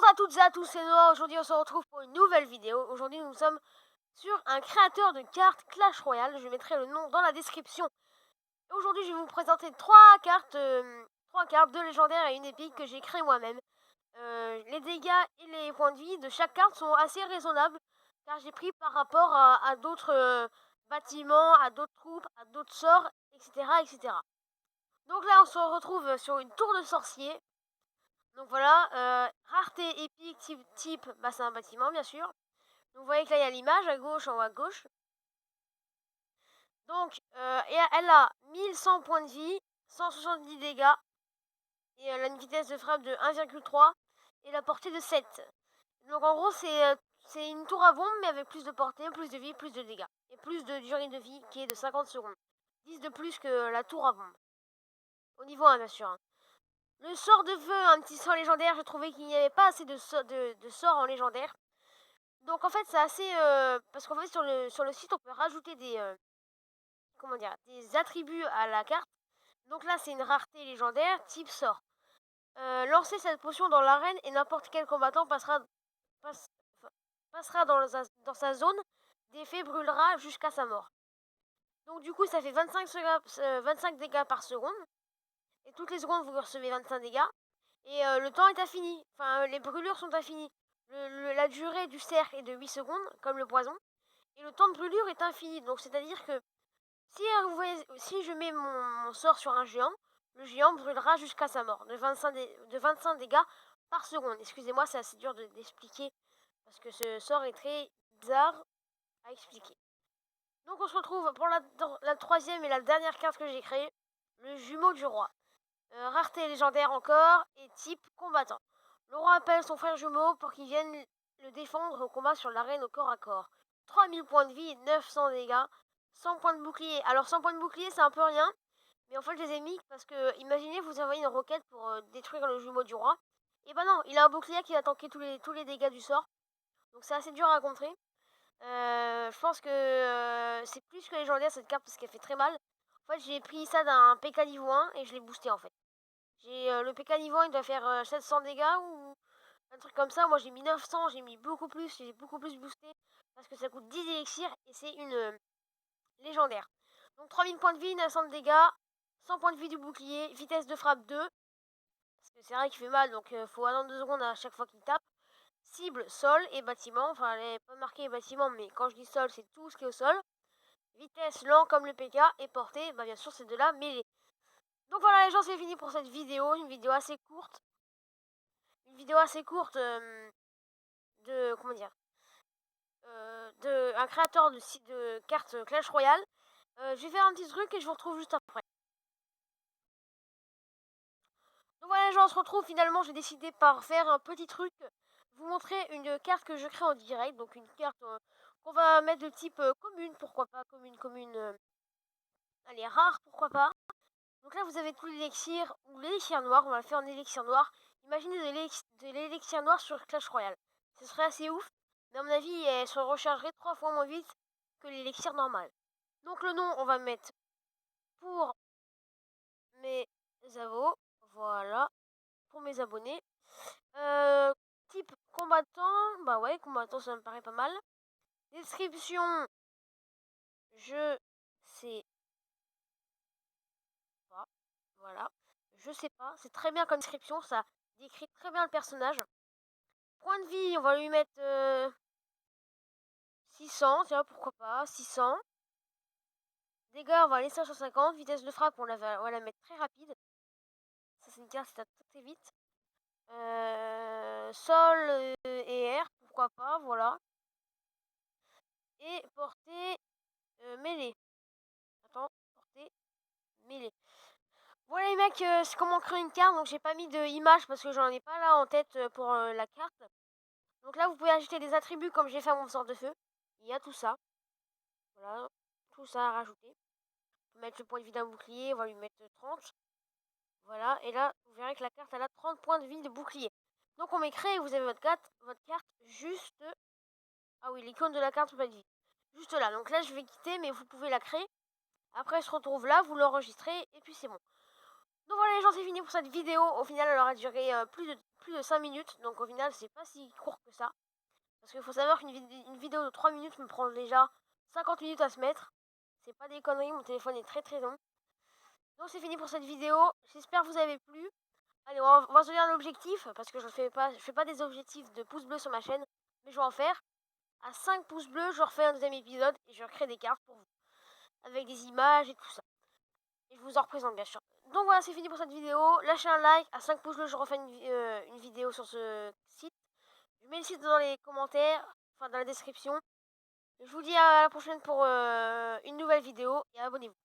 à toutes et à tous, c'est Noah. Aujourd'hui, on se retrouve pour une nouvelle vidéo. Aujourd'hui, nous sommes sur un créateur de cartes Clash Royale. Je mettrai le nom dans la description. Aujourd'hui, je vais vous présenter trois cartes deux légendaires et une épique que j'ai créé moi-même. Les dégâts et les points de vie de chaque carte sont assez raisonnables, car j'ai pris par rapport à d'autres bâtiments, à d'autres troupes, à d'autres sorts, etc., etc. Donc là, on se retrouve sur une tour de sorcier. Donc voilà, rareté épique type, bah c'est un bâtiment bien sûr. Donc vous voyez que là il y a l'image à gauche, en haut à gauche. Donc elle a 1100 points de vie, 170 dégâts, et elle a une vitesse de frappe de 1,3 et la portée de 7. Donc en gros c'est une tour à bombe mais avec plus de portée, plus de vie, plus de dégâts. Et plus de durée de vie qui est de 50 secondes. 10 de plus que la tour à bombe. Au niveau 1 bien sûr. Hein. Le sort de feu, un petit sort légendaire, je trouvais qu'il n'y avait pas assez de sorts en légendaire. Donc en fait c'est assez... parce qu'en fait sur le site on peut rajouter des attributs à la carte. Donc là c'est une rareté légendaire type sort. Lancer cette potion dans l'arène et n'importe quel combattant passera dans sa zone d'effet, brûlera jusqu'à sa mort. Donc du coup ça fait 25 dégâts par seconde. Et toutes les secondes vous recevez 25 dégâts. Et le temps est infini. Enfin les brûlures sont infinies. La durée du cercle est de 8 secondes, comme le poison. Et le temps de brûlure est infini. Donc c'est-à-dire que si je mets mon sort sur un géant, le géant brûlera jusqu'à sa mort, de 25 dégâts par seconde. Excusez-moi, c'est assez dur d'expliquer, parce que ce sort est très bizarre à expliquer. Donc on se retrouve pour la troisième et la dernière carte que j'ai créée, le jumeau du roi. Rareté légendaire encore, et type combattant. Le roi appelle son frère jumeau pour qu'il vienne le défendre au combat sur l'arène au corps à corps. 3000 points de vie, 900 dégâts, 100 points de bouclier. Alors 100 points de bouclier c'est un peu rien, mais en fait je les ai mis parce que imaginez vous envoyez une roquette pour détruire le jumeau du roi. Et bah non, il a un bouclier qui va tanker tous les dégâts du sort. Donc c'est assez dur à contrer. Je pense que c'est plus que légendaire cette carte parce qu'elle fait très mal. En fait j'ai pris ça d'un PK niveau 1 et je l'ai boosté en fait. J'ai le PK niveau 1 il doit faire 700 dégâts ou un truc comme ça. Moi j'ai mis 900, j'ai mis beaucoup plus, j'ai beaucoup plus boosté parce que ça coûte 10 élixirs et c'est une légendaire. Donc 3000 points de vie, 900 de dégâts, 100 points de vie du bouclier, vitesse de frappe 2, parce que c'est vrai qu'il fait mal donc faut attendre 2 secondes à chaque fois qu'il tape. Cible, sol et bâtiment, enfin elle n'est pas marquée bâtiment mais quand je dis sol c'est tout ce qui est au sol. Vitesse lent comme le PK et portée, bah bien sûr c'est de la mêlée. Donc voilà les gens, c'est fini pour cette vidéo, une vidéo assez courte. Une vidéo assez courte de, comment dire, de un créateur de cartes Clash Royale. Je vais faire un petit truc et je vous retrouve juste après. Donc voilà les gens, on se retrouve finalement, j'ai décidé par faire un petit truc, vous montrer une carte que je crée en direct, donc une carte qu'on va mettre de type commune, pourquoi pas, commune, elle est rare, pourquoi pas. Donc là vous avez tout l'élixir ou l'élixir noir, on va le faire en élixir noir. Imaginez de l'élixir noir sur Clash Royale. Ce serait assez ouf, mais à mon avis elle se rechargerait 3 fois moins vite que l'élixir normal. Donc le nom on va mettre pour mes abos, voilà, pour mes abonnés. Type combattant, bah ouais, combattant ça me paraît pas mal. Description, je sais pas, voilà. Je sais pas, c'est très bien comme description, ça décrit très bien le personnage. Point de vie, on va lui mettre 600, tiens, pourquoi pas, 600. Dégâts, on va laisser à 150. Vitesse de frappe, on va la mettre très rapide. Ça, c'est une carte, ça tape très vite. Sol et air, pourquoi pas, voilà. Et portée mêlée. Attends, portée mêlée. Voilà les mecs, c'est comment créer une carte, donc j'ai pas mis de image parce que j'en ai pas là en tête pour la carte. Donc là vous pouvez ajouter des attributs comme j'ai fait à mon sort de feu. Il y a tout ça. Voilà, tout ça à rajouter. On peut mettre le point de vie d'un bouclier, on va lui mettre 30. Voilà, et là vous verrez que la carte elle a 30 points de vie de bouclier. Donc on met créer, vous avez votre carte juste... Ah oui, l'icône de la carte pas de vie. Juste là, donc là je vais quitter mais vous pouvez la créer. Après je retrouve là, vous l'enregistrez et puis c'est bon. Donc voilà les gens, c'est fini pour cette vidéo. Au final elle aura duré plus plus de 5 minutes, donc au final c'est pas si court que ça. Parce qu'il faut savoir qu'une vidéo de 3 minutes me prend déjà 50 minutes à se mettre. C'est pas des conneries, mon téléphone est très très long. Donc c'est fini pour cette vidéo, j'espère que vous avez plu. Allez, on va se donner un objectif, parce que je fais pas des objectifs de pouces bleus sur ma chaîne, mais je vais en faire. À 5 pouces bleus, je refais un deuxième épisode et je recrée des cartes pour vous, avec des images et tout ça. Et je vous en représente bien sûr. Donc voilà, c'est fini pour cette vidéo. Lâchez un like, à 5 pouces bleus, je refais une vidéo sur ce site. Je mets le site dans les commentaires, enfin dans la description. Je vous dis à la prochaine pour une nouvelle vidéo et abonnez-vous.